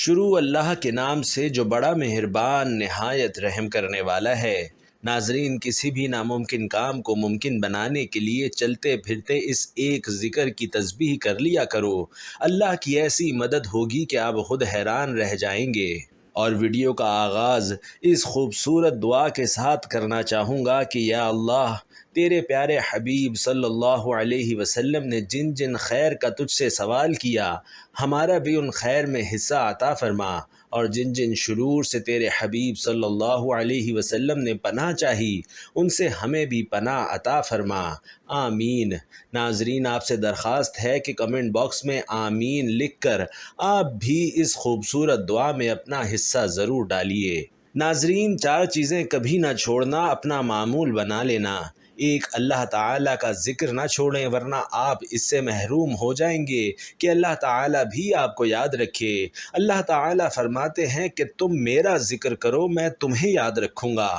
شروع اللہ کے نام سے جو بڑا مہربان نہایت رحم کرنے والا ہے۔ ناظرین، کسی بھی ناممکن کام کو ممکن بنانے کے لیے چلتے پھرتے اس ایک ذکر کی تسبیح کر لیا کرو۔ اللہ کی ایسی مدد ہوگی کہ آپ خود حیران رہ جائیں گے۔ اور ویڈیو کا آغاز اس خوبصورت دعا کے ساتھ کرنا چاہوں گا کہ یا اللہ، تیرے پیارے حبیب صلی اللہ علیہ وسلم نے جن جن خیر کا تجھ سے سوال کیا، ہمارا بھی ان خیر میں حصہ عطا فرما، اور جن جن شرور سے تیرے حبیب صلی اللہ علیہ وسلم نے پناہ چاہی، ان سے ہمیں بھی پناہ عطا فرما، آمین۔ ناظرین، آپ سے درخواست ہے کہ کمنٹ باکس میں آمین لکھ کر آپ بھی اس خوبصورت دعا میں اپنا حصہ ضرور ڈالیے۔ ناظرین، 4 چیزیں کبھی نہ چھوڑنا، اپنا معمول بنا لینا۔ ایک، اللہ تعالیٰ کا ذکر نہ چھوڑیں، ورنہ آپ اس سے محروم ہو جائیں گے کہ اللہ تعالیٰ بھی آپ کو یاد رکھے۔ اللہ تعالیٰ فرماتے ہیں کہ تم میرا ذکر کرو، میں تمہیں یاد رکھوں گا۔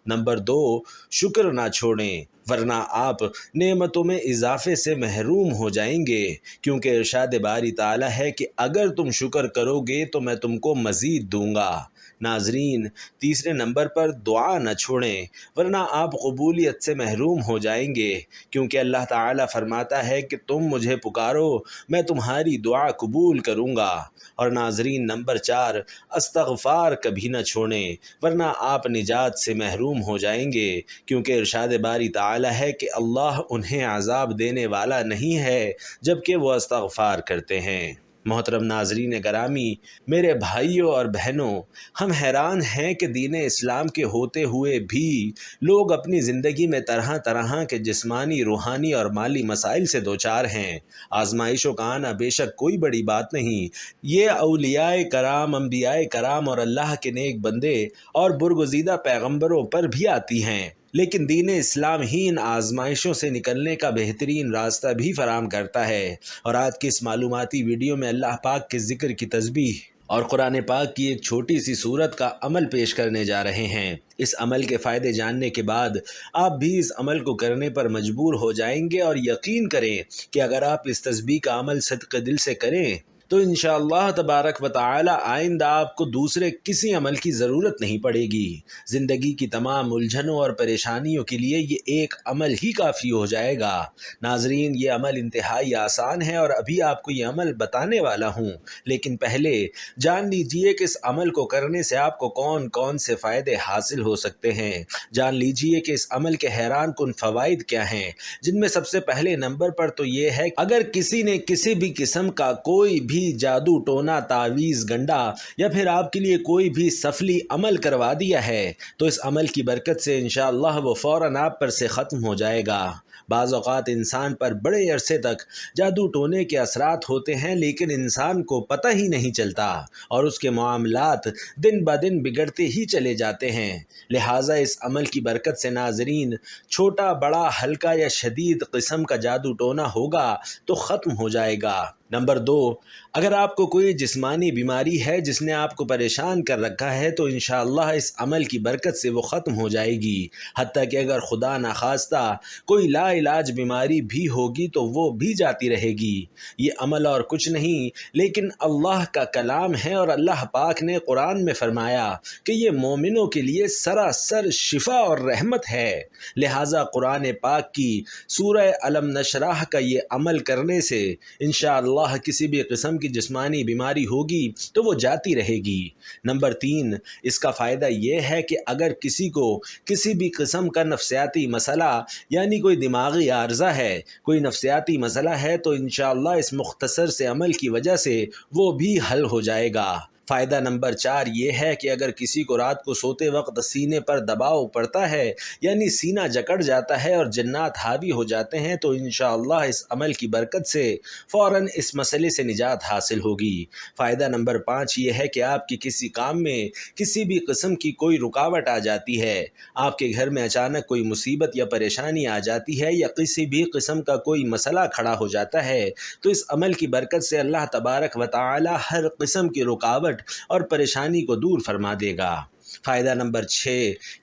نمبر 2، شکر نہ چھوڑیں، ورنہ آپ نعمتوں میں اضافے سے محروم ہو جائیں گے، کیونکہ ارشاد باری تعالیٰ ہے کہ اگر تم شکر کرو گے تو میں تم کو مزید دوں گا۔ ناظرین، تیسرے نمبر پر دعا نہ چھوڑیں، ورنہ آپ قبولیت سے محروم ہو جائیں گے، کیونکہ اللہ تعالیٰ فرماتا ہے کہ تم مجھے پکارو، میں تمہاری دعا قبول کروں گا۔ اور ناظرین، نمبر 4، استغفار کبھی نہ چھوڑیں، ورنہ آپ نجات سے محروم ہو جائیں گے، کیونکہ ارشاد باری تعالیٰ ہے کہ اللہ انہیں عذاب دینے والا نہیں ہے جبکہ وہ استغفار کرتے ہیں۔ محترم ناظرین گرامی، میرے بھائیوں اور بہنوں، ہم حیران ہیں کہ دین اسلام کے ہوتے ہوئے بھی لوگ اپنی زندگی میں طرح طرح کے جسمانی، روحانی اور مالی مسائل سے دوچار ہیں۔ آزمائشوں کا آنا بے شک کوئی بڑی بات نہیں، یہ اولیاء کرام، انبیاء کرام اور اللہ کے نیک بندے اور برگزیدہ پیغمبروں پر بھی آتی ہیں، لیکن دین اسلام ہی ان آزمائشوں سے نکلنے کا بہترین راستہ بھی فراہم کرتا ہے۔ اور آج کی اس معلوماتی ویڈیو میں اللہ پاک کے ذکر کی تسبیح اور قرآن پاک کی ایک چھوٹی سی سورت کا عمل پیش کرنے جا رہے ہیں۔ اس عمل کے فائدے جاننے کے بعد آپ بھی اس عمل کو کرنے پر مجبور ہو جائیں گے، اور یقین کریں کہ اگر آپ اس تسبیح کا عمل صدق دل سے کریں تو انشاءاللہ تبارک و تعالی آئندہ آپ کو دوسرے کسی عمل کی ضرورت نہیں پڑے گی۔ زندگی کی تمام الجھنوں اور پریشانیوں کے لیے یہ ایک عمل ہی کافی ہو جائے گا۔ ناظرین، یہ عمل انتہائی آسان ہے اور ابھی آپ کو یہ عمل بتانے والا ہوں، لیکن پہلے جان لیجئے کہ اس عمل کو کرنے سے آپ کو کون کون سے فائدے حاصل ہو سکتے ہیں۔ جان لیجئے کہ اس عمل کے حیران کن فوائد کیا ہیں، جن میں سب سے پہلے نمبر پر تو یہ ہے کہ اگر کسی نے کسی بھی قسم کا کوئی بھی جادو ٹونا، تعویذ، گنڈا یا پھر آپ کے لیے کوئی بھی سفلی عمل کروا دیا ہے تو اس عمل کی برکت سے انشاءاللہ وہ فوراً آپ پر سے ختم ہو جائے گا۔ بعض اوقات انسان پر بڑے عرصے تک جادو ٹونے کے اثرات ہوتے ہیں، لیکن انسان کو پتہ ہی نہیں چلتا اور اس کے معاملات دن بدن بگڑتے ہی چلے جاتے ہیں۔ لہٰذا اس عمل کی برکت سے ناظرین، چھوٹا، بڑا، ہلکا یا شدید قسم کا جادو ٹونا ہوگا تو ختم ہو جائے گا۔ نمبر 2، اگر آپ کو کوئی جسمانی بیماری ہے جس نے آپ کو پریشان کر رکھا ہے تو انشاءاللہ اس عمل کی برکت سے وہ ختم ہو جائے گی۔ حتیٰ کہ اگر خدا نخواستہ کوئی لا علاج بیماری بھی ہوگی تو وہ بھی جاتی رہے گی۔ یہ عمل اور کچھ نہیں لیکن اللہ کا کلام ہے، اور اللہ پاک نے قرآن میں فرمایا کہ یہ مومنوں کے لیے سراسر شفا اور رحمت ہے۔ لہٰذا قرآن پاک کی سورہ علم نشرح کا یہ عمل کرنے سے انشاءاللہ کسی بھی قسم کی جسمانی بیماری ہوگی تو وہ جاتی رہے گی۔ نمبر 3، اس کا فائدہ یہ ہے کہ اگر کسی کو کسی بھی قسم کا نفسیاتی مسئلہ یعنی کوئی دماغی عارضہ ہے، کوئی نفسیاتی مسئلہ ہے تو انشاءاللہ اس مختصر سے عمل کی وجہ سے وہ بھی حل ہو جائے گا۔ فائدہ نمبر 4 یہ ہے کہ اگر کسی کو رات کو سوتے وقت سینے پر دباؤ پڑتا ہے یعنی سینہ جکڑ جاتا ہے اور جنات حاوی ہو جاتے ہیں تو انشاءاللہ اس عمل کی برکت سے فوراً اس مسئلے سے نجات حاصل ہوگی۔ فائدہ نمبر 5 یہ ہے کہ آپ کی کسی کام میں کسی بھی قسم کی کوئی رکاوٹ آ جاتی ہے، آپ کے گھر میں اچانک کوئی مصیبت یا پریشانی آ جاتی ہے یا کسی بھی قسم کا کوئی مسئلہ کھڑا ہو جاتا ہے تو اس عمل کی برکت سے اللہ تبارک و تعالی ہر قسم کی رکاوٹ اور پریشانی کو دور فرما دے گا۔ فائدہ نمبر 6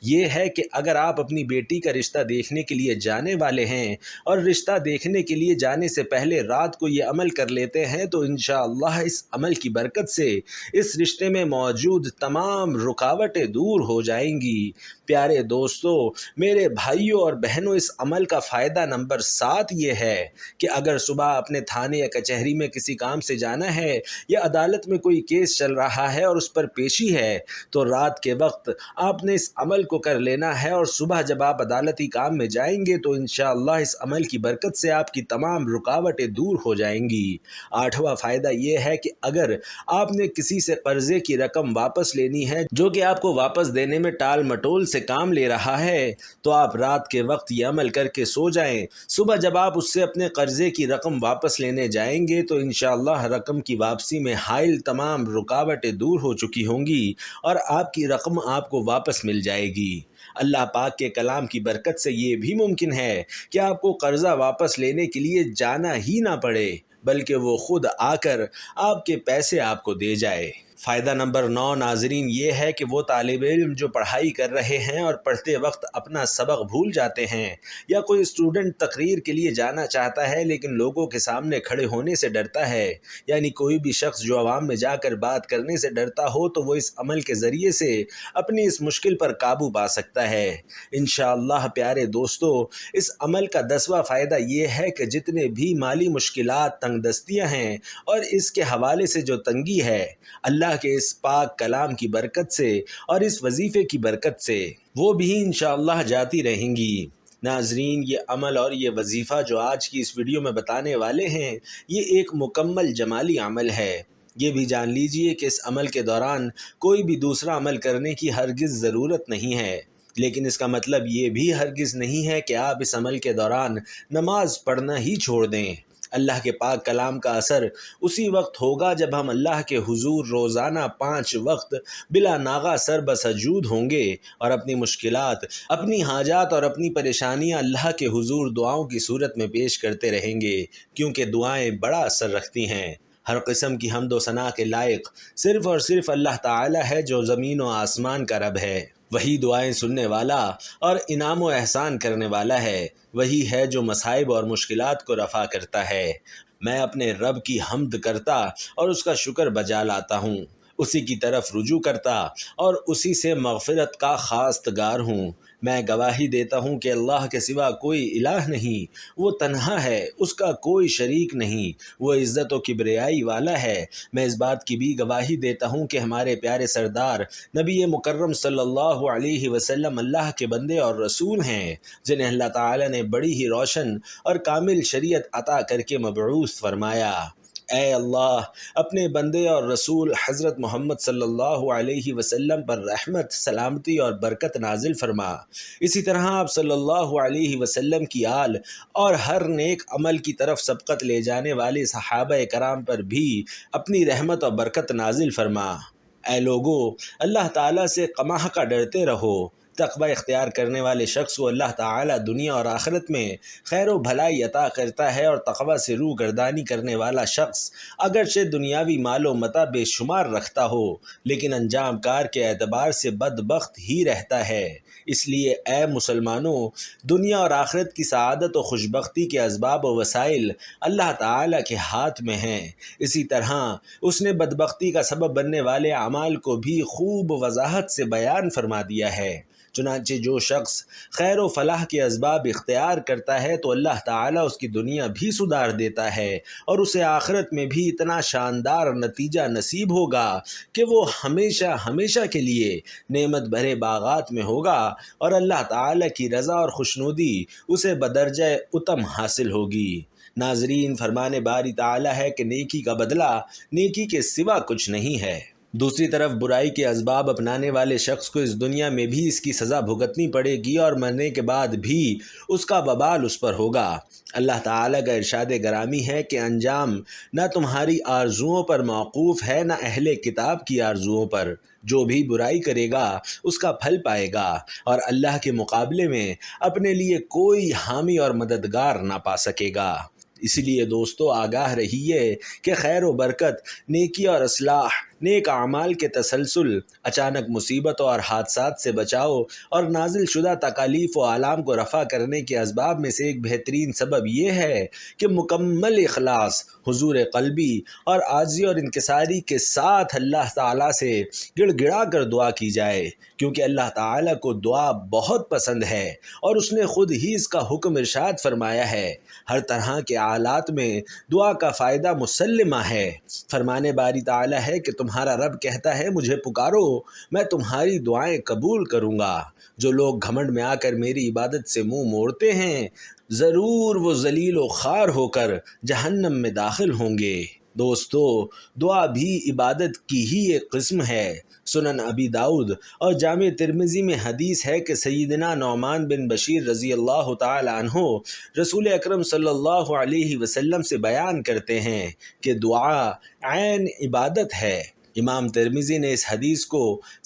یہ ہے کہ اگر آپ اپنی بیٹی کا رشتہ دیکھنے کے لیے جانے والے ہیں اور رشتہ دیکھنے کے لیے جانے سے پہلے رات کو یہ عمل کر لیتے ہیں تو انشاءاللہ اس عمل کی برکت سے اس رشتے میں موجود تمام رکاوٹیں دور ہو جائیں گی۔ پیارے دوستو، میرے بھائیوں اور بہنوں، اس عمل کا فائدہ نمبر 7 یہ ہے کہ اگر صبح اپنے تھانے یا کچہری میں کسی کام سے جانا ہے یا عدالت میں کوئی کیس چل رہا ہے اور اس پر پیشی ہے تو رات کے وقت آپ نے اس عمل کو کر لینا ہے، اور صبح جب آپ عدالتی کام میں جائیں گے تو انشاءاللہ اس عمل کی برکت سے آپ کی تمام رکاوٹیں دور ہو جائیں گی۔ 8واں فائدہ یہ ہے کہ اگر آپ نے کسی سے قرضے کی رقم واپس لینی ہے جو کہ آپ کو واپس دینے میں ٹال مٹول سے کام لے رہا ہے تو آپ رات کے وقت یہ عمل کر کے سو جائیں۔ صبح جب آپ اس سے اپنے قرضے کی رقم واپس لینے جائیں گے تو انشاءاللہ رقم کی واپسی میں حائل تمام رکاوٹیں دور ہو چکی ہوں گی اور آپ کی رقم آپ کو واپس مل جائے گی۔ اللہ پاک کے کلام کی برکت سے یہ بھی ممکن ہے کہ آپ کو قرضہ واپس لینے کے لیے جانا ہی نہ پڑے، بلکہ وہ خود آ کر آپ کے پیسے آپ کو دے جائے۔ فائدہ نمبر 9 ناظرین یہ ہے کہ وہ طالب علم جو پڑھائی کر رہے ہیں اور پڑھتے وقت اپنا سبق بھول جاتے ہیں، یا کوئی اسٹوڈنٹ تقریر کے لیے جانا چاہتا ہے لیکن لوگوں کے سامنے کھڑے ہونے سے ڈرتا ہے، یعنی کوئی بھی شخص جو عوام میں جا کر بات کرنے سے ڈرتا ہو، تو وہ اس عمل کے ذریعے سے اپنی اس مشکل پر قابو پا سکتا ہے۔ انشاءاللہ پیارے دوستو، اس عمل کا 10واں فائدہ یہ ہے کہ جتنے بھی مالی مشکلات، تنگ دستیاں ہیں اور اس کے حوالے سے جو تنگی ہے، اللہ کے اس پاک کلام کی برکت سے اور اس وظیفے کی برکت سے وہ بھی انشاءاللہ جاتی رہیں گی۔ ناظرین، یہ عمل اور یہ وظیفہ جو آج کی اس ویڈیو میں بتانے والے ہیں، یہ ایک مکمل جمالی عمل ہے۔ یہ بھی جان لیجئے کہ اس عمل کے دوران کوئی بھی دوسرا عمل کرنے کی ہرگز ضرورت نہیں ہے، لیکن اس کا مطلب یہ بھی ہرگز نہیں ہے کہ آپ اس عمل کے دوران نماز پڑھنا ہی چھوڑ دیں۔ اللہ کے پاک کلام کا اثر اسی وقت ہوگا جب ہم اللہ کے حضور روزانہ 5 وقت بلا ناغہ سر بسجود ہوں گے اور اپنی مشکلات، اپنی حاجات اور اپنی پریشانیاں اللہ کے حضور دعاؤں کی صورت میں پیش کرتے رہیں گے، کیونکہ دعائیں بڑا اثر رکھتی ہیں۔ ہر قسم کی حمد و ثنا کے لائق صرف اور صرف اللہ تعالی ہے جو زمین و آسمان کا رب ہے۔ وہی دعائیں سننے والا اور انعام و احسان کرنے والا ہے۔ وہی ہے جو مصائب اور مشکلات کو رفع کرتا ہے۔ میں اپنے رب کی حمد کرتا اور اس کا شکر بجا لاتا ہوں، اسی کی طرف رجوع کرتا اور اسی سے مغفرت کا خواستگار ہوں۔ میں گواہی دیتا ہوں کہ اللہ کے سوا کوئی الہ نہیں، وہ تنہا ہے، اس کا کوئی شریک نہیں، وہ عزت و کبریائی والا ہے۔ میں اس بات کی بھی گواہی دیتا ہوں کہ ہمارے پیارے سردار نبی مکرم صلی اللہ علیہ وسلم اللہ کے بندے اور رسول ہیں، جنہیں اللہ تعالی نے بڑی ہی روشن اور کامل شریعت عطا کر کے مبعوث فرمایا۔ اے اللہ، اپنے بندے اور رسول حضرت محمد صلی اللہ علیہ وسلم پر رحمت، سلامتی اور برکت نازل فرما۔ اسی طرح آپ صلی اللہ علیہ وسلم کی آل اور ہر نیک عمل کی طرف سبقت لے جانے والے صحابہ کرام پر بھی اپنی رحمت اور برکت نازل فرما۔ اے لوگو، اللہ تعالیٰ سے قمع کا ڈرتے رہو۔ تقوی اختیار کرنے والے شخص کو اللہ تعالیٰ دنیا اور آخرت میں خیر و بھلائی عطا کرتا ہے، اور تقوی سے روح گردانی کرنے والا شخص اگرچہ دنیاوی مال و متاع بے شمار رکھتا ہو لیکن انجام کار کے اعتبار سے بدبخت ہی رہتا ہے۔ اس لیے اے مسلمانوں، دنیا اور آخرت کی سعادت و خوشبختی کے اسباب و وسائل اللہ تعالیٰ کے ہاتھ میں ہیں۔ اسی طرح اس نے بدبختی کا سبب بننے والے اعمال کو بھی خوب وضاحت سے بیان فرما دیا ہے۔ چنانچہ جو شخص خیر و فلاح کے اسباب اختیار کرتا ہے تو اللہ تعالیٰ اس کی دنیا بھی سدھار دیتا ہے اور اسے آخرت میں بھی اتنا شاندار نتیجہ نصیب ہوگا کہ وہ ہمیشہ ہمیشہ کے لیے نعمت بھرے باغات میں ہوگا، اور اللہ تعالیٰ کی رضا اور خوشنودی اسے بدرجہ اتم حاصل ہوگی۔ ناظرین، فرمان باری تعالیٰ ہے کہ نیکی کا بدلہ نیکی کے سوا کچھ نہیں ہے۔ دوسری طرف برائی کے اسباب اپنانے والے شخص کو اس دنیا میں بھی اس کی سزا بھگتنی پڑے گی، اور مرنے کے بعد بھی اس کا وبال اس پر ہوگا۔ اللہ تعالیٰ کا ارشاد گرامی ہے کہ انجام نہ تمہاری آرزوؤں پر موقوف ہے، نہ اہل کتاب کی آرزوؤں پر۔ جو بھی برائی کرے گا اس کا پھل پائے گا، اور اللہ کے مقابلے میں اپنے لیے کوئی حامی اور مددگار نہ پا سکے گا۔ اسی لیے دوستو، آگاہ رہیے کہ خیر و برکت، نیکی اور اصلاح نیک اعمال کے تسلسل، اچانک مصیبتوں اور حادثات سے بچاؤ اور نازل شدہ تکالیف و آلام کو رفع کرنے کے اسباب میں سے ایک بہترین سبب یہ ہے کہ مکمل اخلاص، حضور قلبی اور عاجزی اور انکساری کے ساتھ اللہ تعالیٰ سے گڑ گڑا کر دعا کی جائے، کیونکہ اللہ تعالیٰ کو دعا بہت پسند ہے اور اس نے خود ہی اس کا حکم ارشاد فرمایا ہے۔ ہر طرح کے حالات میں دعا کا فائدہ مسلمہ ہے۔ فرمانے باری تعالیٰ ہے کہ تمہارا رب کہتا ہے مجھے پکارو، میں تمہاری دعائیں قبول کروں گا۔ جو لوگ گھمنڈ میں آ کر میری عبادت سے منہ موڑتے ہیں، ضرور وہ ذلیل و خوار ہو کر جہنم میں داخل ہوں گے۔ دوستو، دعا بھی عبادت کی ہی ایک قسم ہے۔ سنن ابی داؤد اور جامع ترمذی میں حدیث ہے کہ سیدنا نعمان بن بشیر رضی اللہ تعالی عنہ رسول اکرم صلی اللہ علیہ وسلم سے بیان کرتے ہیں کہ دعا عین عبادت ہے۔ امام ترمذی نے اس حدیث کو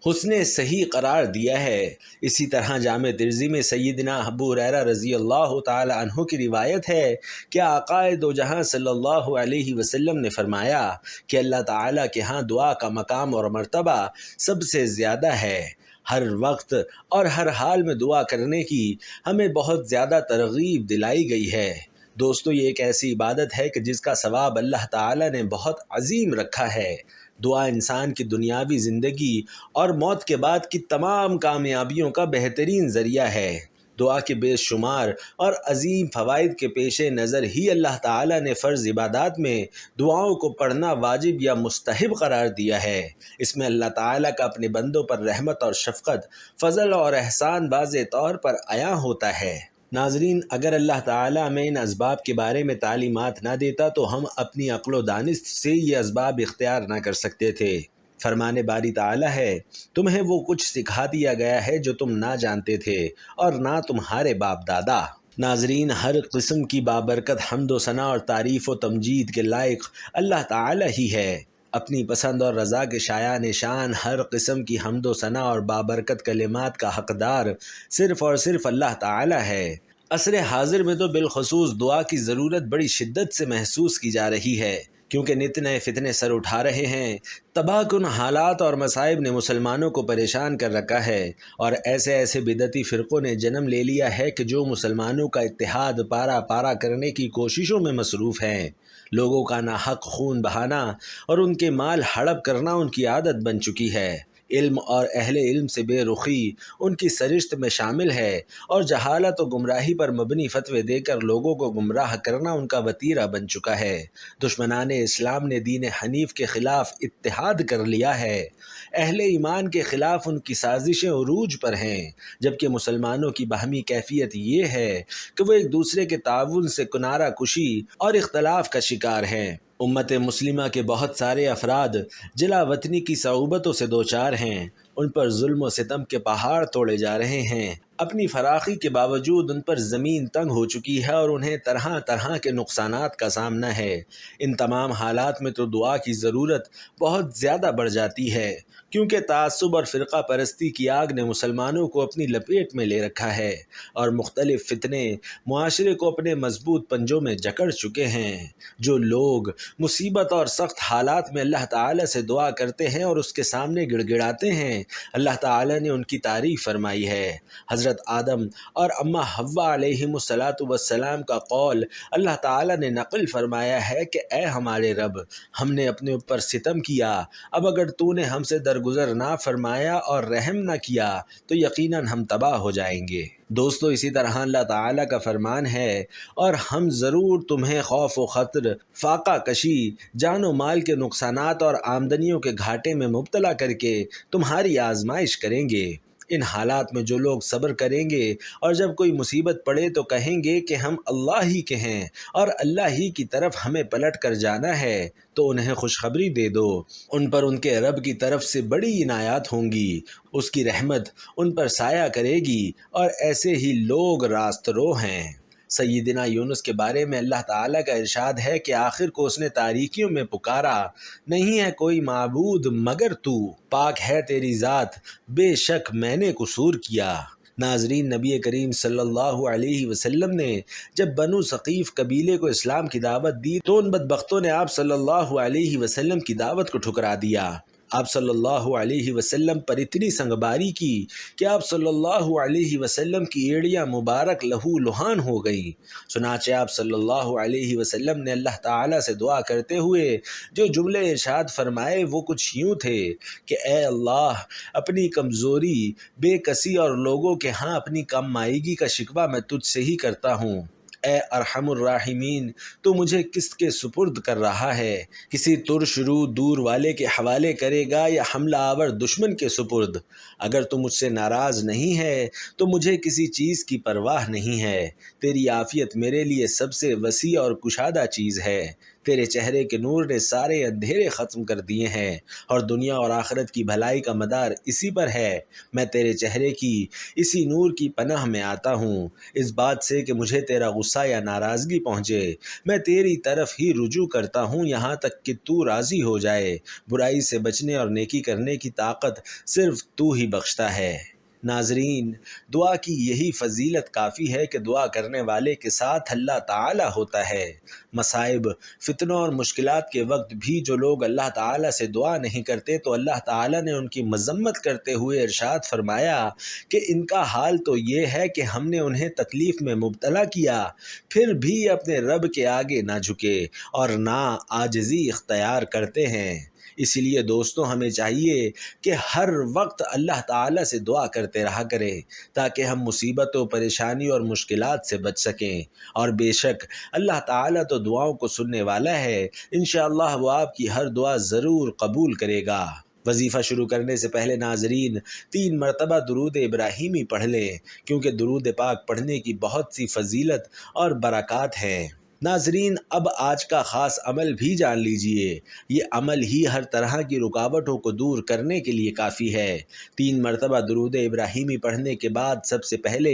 حسن صحیح قرار دیا ہے۔ اسی طرح جامع ترمذی میں سیدنا ابو ہریرہ رضی اللہ تعالی عنہ کی روایت ہے کہ آقا دو جہاں صلی اللہ علیہ وسلم نے فرمایا کہ اللہ تعالیٰ کے ہاں دعا کا مقام اور مرتبہ سب سے زیادہ ہے۔ ہر وقت اور ہر حال میں دعا کرنے کی ہمیں بہت زیادہ ترغیب دلائی گئی ہے۔ دوستو، یہ ایک ایسی عبادت ہے کہ جس کا ثواب اللہ تعالیٰ نے بہت عظیم رکھا ہے۔ دعا انسان کی دنیاوی زندگی اور موت کے بعد کی تمام کامیابیوں کا بہترین ذریعہ ہے۔ دعا کے بے شمار اور عظیم فوائد کے پیش نظر ہی اللہ تعالیٰ نے فرض عبادات میں دعاؤں کو پڑھنا واجب یا مستحب قرار دیا ہے۔ اس میں اللہ تعالیٰ کا اپنے بندوں پر رحمت اور شفقت، فضل اور احسان واضح طور پر عیاں ہوتا ہے۔ ناظرین، اگر اللہ تعالیٰ ہمیں ان اسباب کے بارے میں تعلیمات نہ دیتا تو ہم اپنی عقل و دانش سے یہ اسباب اختیار نہ کر سکتے تھے۔ فرمانے باری تعالیٰ ہے تمہیں وہ کچھ سکھا دیا گیا ہے جو تم نہ جانتے تھے اور نہ تمہارے باپ دادا۔ ناظرین، ہر قسم کی بابرکت حمد و ثنا اور تعریف و تمجید کے لائق اللہ تعالیٰ ہی ہے۔ اپنی پسند اور رضا کے شایان نشان ہر قسم کی حمد و ثنا اور بابرکت کلمات کا حقدار صرف اور صرف اللہ تعالیٰ ہے۔ عصر حاضر میں تو بالخصوص دعا کی ضرورت بڑی شدت سے محسوس کی جا رہی ہے، کیونکہ نت نئے فتنے سر اٹھا رہے ہیں۔ تباہ کن حالات اور مصائب نے مسلمانوں کو پریشان کر رکھا ہے، اور ایسے بدعتی فرقوں نے جنم لے لیا ہے کہ جو مسلمانوں کا اتحاد پارا پارا کرنے کی کوششوں میں مصروف ہیں۔ لوگوں کا ناحق خون بہانا اور ان کے مال ہڑپ کرنا ان کی عادت بن چکی ہے۔ علم اور اہل علم سے بے رخی ان کی سرشت میں شامل ہے، اور جہالت و گمراہی پر مبنی فتوے دے کر لوگوں کو گمراہ کرنا ان کا وتیرہ بن چکا ہے۔ دشمنان اسلام نے دین حنیف کے خلاف اتحاد کر لیا ہے۔ اہل ایمان کے خلاف ان کی سازشیں عروج پر ہیں، جبکہ مسلمانوں کی باہمی کیفیت یہ ہے کہ وہ ایک دوسرے کے تعاون سے کنارہ کشی اور اختلاف کا شکار ہیں۔ امت مسلمہ کے بہت سارے افراد جلا وطنی کی صعوبتوں سے دوچار ہیں۔ ان پر ظلم و ستم کے پہاڑ توڑے جا رہے ہیں۔ اپنی فراخی کے باوجود ان پر زمین تنگ ہو چکی ہے اور انہیں طرح طرح کے نقصانات کا سامنا ہے۔ ان تمام حالات میں تو دعا کی ضرورت بہت زیادہ بڑھ جاتی ہے، کیونکہ تعصب اور فرقہ پرستی کی آگ نے مسلمانوں کو اپنی لپیٹ میں لے رکھا ہے، اور مختلف فتنے معاشرے کو اپنے مضبوط پنجوں میں جکڑ چکے ہیں۔ جو لوگ مصیبت اور سخت حالات میں اللہ تعالیٰ سے دعا کرتے ہیں اور اس کے سامنے گڑ گڑاتے ہیں، اللہ تعالیٰ نے ان کی تعریف فرمائی ہے۔ حضرت آدم اور اماں حوا علیہم السلام کا قول اللہ تعالیٰ نے نقل فرمایا ہے کہ اے ہمارے رب، ہم نے اپنے اوپر ستم کیا، اب اگر تو نے ہم سے درگزر نہ فرمایا اور رحم نہ کیا تو یقیناً ہم تباہ ہو جائیں گے۔ دوستو، اسی طرح اللہ تعالیٰ کا فرمان ہے، اور ہم ضرور تمہیں خوف و خطر، فاقہ کشی، جان و مال کے نقصانات اور آمدنیوں کے گھاٹے میں مبتلا کر کے تمہاری آزمائش کریں گے۔ ان حالات میں جو لوگ صبر کریں گے اور جب کوئی مصیبت پڑے تو کہیں گے کہ ہم اللہ ہی کے ہیں اور اللہ ہی کی طرف ہمیں پلٹ کر جانا ہے، تو انہیں خوشخبری دے دو، ان پر ان کے رب کی طرف سے بڑی عنایات ہوں گی، اس کی رحمت ان پر سایہ کرے گی، اور ایسے ہی لوگ راست رو ہیں۔ سیدنا یونس کے بارے میں اللہ تعالیٰ کا ارشاد ہے کہ آخر کو اس نے تاریکیوں میں پکارا، نہیں ہے کوئی معبود مگر تو، پاک ہے تیری ذات، بے شک میں نے قصور کیا۔ ناظرین، نبی کریم صلی اللہ علیہ وسلم نے جب بنو ثقیف قبیلے کو اسلام کی دعوت دی تو ان بدبختوں نے آپ صلی اللہ علیہ وسلم کی دعوت کو ٹھکرا دیا۔ آپ صلی اللہ علیہ وسلم پر اتنی سنگباری کی کہ آپ صلی اللہ علیہ وسلم کی ایڑیاں مبارک لہو لہان ہو گئیں۔ چنانچہ آپ صلی اللہ علیہ وسلم نے اللہ تعالیٰ سے دعا کرتے ہوئے جو جملے ارشاد فرمائے وہ کچھ یوں تھے کہ اے اللہ، اپنی کمزوری، بے کسی اور لوگوں کے ہاں اپنی کم مائیگی کا شکوہ میں تجھ سے ہی کرتا ہوں۔ اے ارحم الراحمین، تو مجھے کس کے سپرد کر رہا ہے؟ کسی ترش رو دور والے کے حوالے کرے گا یا حملہ آور دشمن کے سپرد؟ اگر تو مجھ سے ناراض نہیں ہے تو مجھے کسی چیز کی پرواہ نہیں ہے۔ تیری عافیت میرے لیے سب سے وسیع اور کشادہ چیز ہے۔ تیرے چہرے کے نور نے سارے اندھیرے ختم کر دیے ہیں اور دنیا اور آخرت کی بھلائی کا مدار اسی پر ہے۔ میں تیرے چہرے کی اسی نور کی پناہ میں آتا ہوں، اس بات سے کہ مجھے تیرا غصہ یا ناراضگی پہنچے۔ میں تیری طرف ہی رجوع کرتا ہوں یہاں تک کہ تو راضی ہو جائے۔ برائی سے بچنے اور نیکی کرنے کی طاقت صرف تو ہی بخشتا ہے۔ ناظرین، دعا کی یہی فضیلت کافی ہے کہ دعا کرنے والے کے ساتھ اللہ تعالیٰ ہوتا ہے۔ مصائب، فتنوں اور مشکلات کے وقت بھی جو لوگ اللہ تعالیٰ سے دعا نہیں کرتے تو اللہ تعالیٰ نے ان کی مذمت کرتے ہوئے ارشاد فرمایا کہ ان کا حال تو یہ ہے کہ ہم نے انہیں تکلیف میں مبتلا کیا، پھر بھی اپنے رب کے آگے نہ جھکے اور نہ عاجزی اختیار کرتے ہیں۔ اس لیے دوستو، ہمیں چاہیے کہ ہر وقت اللہ تعالیٰ سے دعا کرتے رہا کریں تاکہ ہم مصیبتوں، پریشانی اور مشکلات سے بچ سکیں۔ اور بے شک اللہ تعالیٰ تو دعاؤں کو سننے والا ہے، انشاءاللہ وہ آپ کی ہر دعا ضرور قبول کرے گا۔ وظیفہ شروع کرنے سے پہلے ناظرین 3 مرتبہ درود ابراہیمی پڑھ لیں، کیونکہ درود پاک پڑھنے کی بہت سی فضیلت اور برکات ہیں۔ ناظرین، اب آج کا خاص عمل بھی جان لیجئے۔ یہ عمل ہی ہر طرح کی رکاوٹوں کو دور کرنے کے لیے کافی ہے۔ 3 مرتبہ درود ابراہیمی پڑھنے کے بعد سب سے پہلے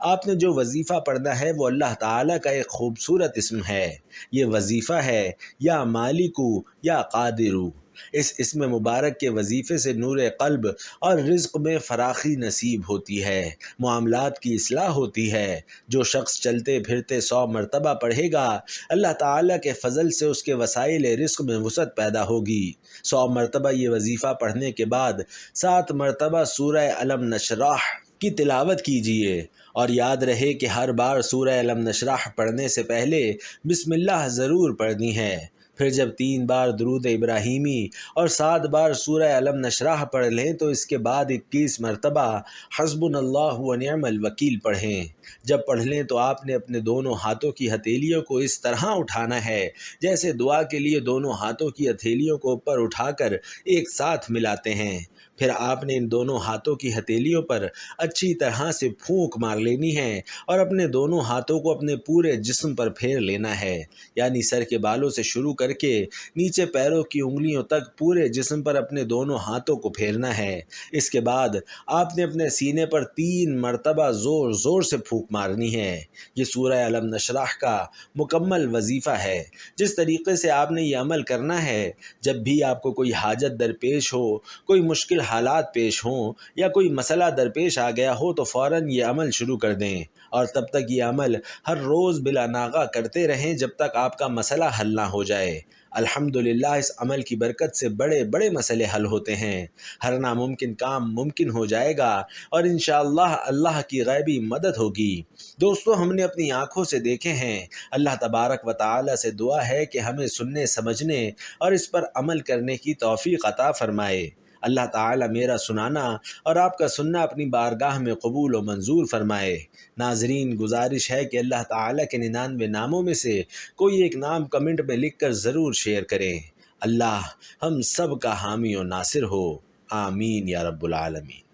آپ نے جو وظیفہ پڑھنا ہے وہ اللہ تعالیٰ کا ایک خوبصورت اسم ہے۔ یہ وظیفہ ہے یا مالکو یا قادرو۔ اس اسم مبارک کے وظیفے سے نور قلب اور رزق میں فراخی نصیب ہوتی ہے، معاملات کی اصلاح ہوتی ہے۔ جو شخص چلتے پھرتے 100 مرتبہ پڑھے گا، اللہ تعالیٰ کے فضل سے اس کے وسائل رزق میں وسعت پیدا ہوگی۔ 100 مرتبہ یہ وظیفہ پڑھنے کے بعد 7 مرتبہ سورہ الم نشرح کی تلاوت کیجیے، اور یاد رہے کہ ہر بار سورہ الم نشرح پڑھنے سے پہلے بسم اللہ ضرور پڑھنی ہے۔ پھر جب 3 بار درود ابراہیمی اور 7 بار سورہ الم نشرح پڑھ لیں تو اس کے بعد 21 مرتبہ حسبنا اللہ و نعم الوکیل پڑھیں۔ جب پڑھ لیں تو آپ نے اپنے دونوں ہاتھوں کی ہتھیلیوں کو اس طرح اٹھانا ہے جیسے دعا کے لیے دونوں ہاتھوں کی ہتھیلیوں کو اوپر اٹھا کر ایک ساتھ ملاتے ہیں۔ پھر آپ نے ان دونوں ہاتھوں کی ہتھیلیوں پر اچھی طرح سے پھونک مار لینی ہے اور اپنے دونوں ہاتھوں کو اپنے پورے جسم پر پھیر لینا ہے، یعنی سر کے بالوں سے شروع کر کے نیچے پیروں کی انگلیوں تک پورے جسم پر اپنے دونوں ہاتھوں کو پھیرنا ہے۔ اس کے بعد آپ نے اپنے سینے پر 3 مرتبہ زور زور سے پھونک مارنی ہے۔ یہ سورہ الم نشرح کا مکمل وظیفہ ہے۔ جس طریقے سے آپ نے یہ عمل کرنا ہے، جب بھی آپ کو کوئی حاجت درپیش ہو، کوئی مشکل حالات پیش ہوں یا کوئی مسئلہ درپیش آ گیا ہو تو فوراً یہ عمل شروع کر دیں، اور تب تک یہ عمل ہر روز بلا ناغہ کرتے رہیں جب تک آپ کا مسئلہ حل نہ ہو جائے۔ الحمدللہ اس عمل کی برکت سے بڑے بڑے مسئلے حل ہوتے ہیں، ہر ناممکن کام ممکن ہو جائے گا، اور انشاءاللہ اللہ کی غیبی مدد ہوگی۔ دوستو، ہم نے اپنی آنکھوں سے دیکھے ہیں۔ اللہ تبارک و تعالی سے دعا ہے کہ ہمیں سننے، سمجھنے اور اس پر عمل کرنے کی توفیق عطا فرمائے۔ اللہ تعالیٰ میرا سنانا اور آپ کا سننا اپنی بارگاہ میں قبول و منظور فرمائے۔ ناظرین، گزارش ہے کہ اللہ تعالیٰ کے 99 ناموں میں سے کوئی ایک نام کمنٹ میں لکھ کر ضرور شیئر کریں۔ اللہ ہم سب کا حامی و ناصر ہو، آمین یا رب العالمین۔